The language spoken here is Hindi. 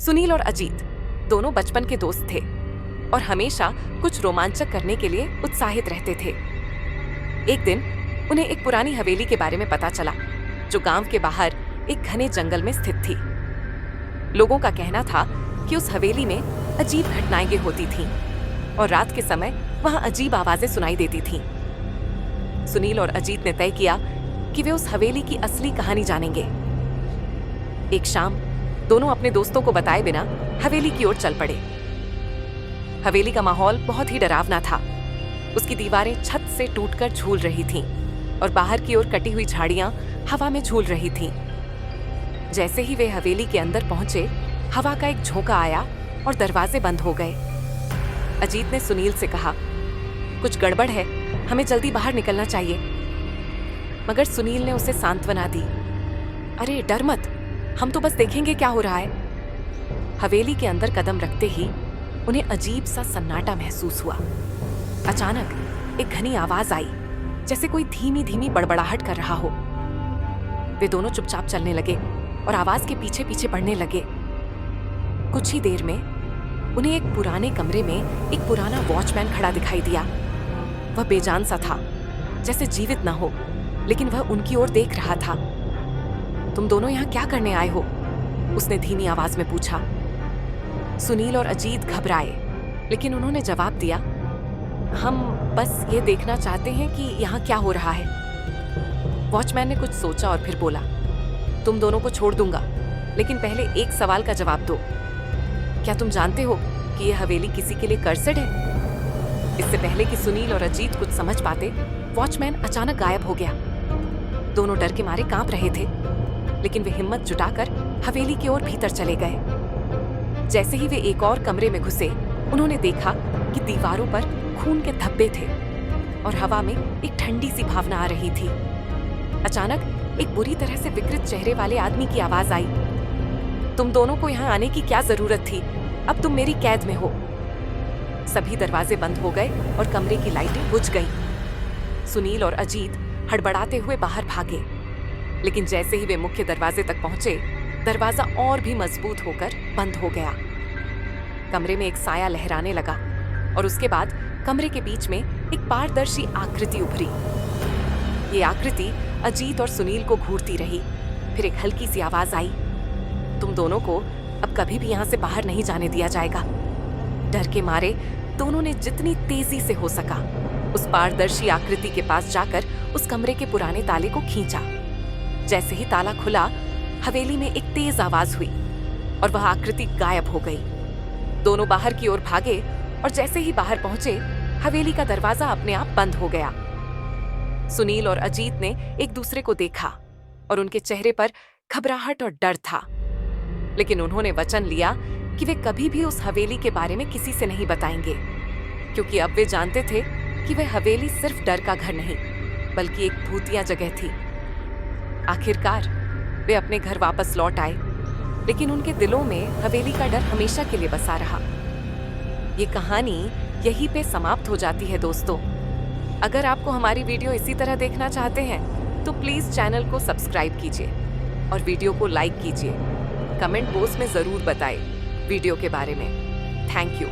सुनील और अजीत दोनों बचपन के दोस्त थे और हमेशा कुछ रोमांचक करने के लिए उत्साहित रहते थे। एक दिन उन्हें एक पुरानी हवेली के बारे में पता चला जो गांव के बाहर एक घने जंगल में स्थित थी। लोगों का कहना था कि उस हवेली में अजीब घटनाएं होती थीं और रात के समय वहां अजीब आवाजें सुनाई देती थीं। सुनील और अजीत ने तय किया कि वे उस हवेली की असली कहानी जानेंगे। एक शाम दोनों अपने दोस्तों को बताए बिना हवेली की ओर चल पड़े। हवेली का माहौल बहुत ही डरावना था। उसकी दीवारें छत से टूटकर झूल रही थीं और बाहर की ओर कटी हुई झाड़ियां हवा में झूल रही थीं। जैसे ही वे हवेली के अंदर पहुंचे, हवा का एक झोंका आया और दरवाजे बंद हो गए। अजीत ने सुनील से कहा, कुछ गड़बड़ है, हमें जल्दी बाहर निकलना चाहिए। मगर सुनील ने उसे सांत्वना दी, अरे डर मत, हम तो बस देखेंगे क्या हो रहा है। हवेली के अंदर कदम रखते ही उन्हें अजीब सा सन्नाटा महसूस हुआ। अचानक एक घनी आवाज आई, जैसे कोई धीमी धीमी बड़बड़ाहट कर रहा हो। वे दोनों चुपचाप चलने लगे और आवाज के पीछे पीछे बढ़ने लगे। कुछ ही देर में उन्हें एक पुराने कमरे में एक पुराना वॉचमैन खड़ा दिखाई दिया। वह बेजान सा था, जैसे जीवित न हो, लेकिन वह उनकी ओर देख रहा था। तुम दोनों यहाँ क्या करने आए हो? उसने धीमी आवाज में पूछा। सुनील और अजीत घबराए, लेकिन उन्होंने जवाब दिया, हम बस ये देखना चाहते हैं कि यहाँ क्या हो रहा है। वॉचमैन ने कुछ सोचा और फिर बोला, तुम दोनों को छोड़ दूंगा, लेकिन पहले एक सवाल का जवाब दो। क्या तुम जानते हो कि यह हवेली किसी के लिए कर्सिड है? इससे पहले कि सुनील और अजीत कुछ समझ पाते, वॉचमैन अचानक गायब हो गया। दोनों डर के मारे कांप रहे थे, लेकिन वे हिम्मत जुटाकर हवेली की ओर भीतर चले गए। जैसे ही वे एक और कमरे में घुसे, उन्होंने देखा कि दीवारों पर खून के धब्बे थे और हवा में एक ठंडी सी भावना आ रही थी। अचानक एक बुरी तरह से विकृत चेहरे वाले आदमी की आवाज आई, तुम दोनों को यहाँ आने की क्या जरूरत थी? अब तुम मेरी कैद में हो। सभी दरवाजे बंद हो गए और कमरे की लाइटें बुझ गईं। सुनील और अजीत हड़बड़ाते हुए बाहर भागे, लेकिन जैसे ही वे मुख्य दरवाजे तक पहुंचे, दरवाजा और भी मजबूत होकर बंद हो गया। कमरे में एक साया लहराने लगा और उसके बाद कमरे के बीच में एक पारदर्शी आकृति उभरी। ये आकृति अजीत और सुनील को घूरती रही। फिर एक हल्की सी आवाज आई, तुम दोनों को अब कभी भी यहाँ से बाहर नहीं जाने दिया जाएगा। डर के मारे दोनों ने जितनी तेजी से हो सका उस पारदर्शी आकृति के पास जाकर उस कमरे के पुराने ताले को खींचा। जैसे ही ताला खुला, हवेली में एक तेज आवाज हुई और वह आकृति गायब हो गई। दोनों बाहर की ओर भागे और जैसे ही बाहर पहुंचे, हवेली का दरवाजा अपने आप बंद हो गया। सुनील और अजीत ने एक दूसरे को देखा और उनके चेहरे पर घबराहट और डर था, लेकिन उन्होंने वचन लिया कि वे कभी भी उस हवेली के बारे में किसी से नहीं बताएंगे, क्योंकि अब वे जानते थे कि वह हवेली सिर्फ डर का घर नहीं, बल्कि एक भूतिया जगह थी। आखिरकार वे अपने घर वापस लौट आए, लेकिन उनके दिलों में हवेली का डर हमेशा के लिए बसा रहा। ये कहानी यहीं पे समाप्त हो जाती है दोस्तों। अगर आपको हमारी वीडियो इसी तरह देखना चाहते हैं तो प्लीज चैनल को सब्सक्राइब कीजिए और वीडियो को लाइक कीजिए। कमेंट बॉक्स में जरूर बताएं वीडियो के बारे में। Thank you.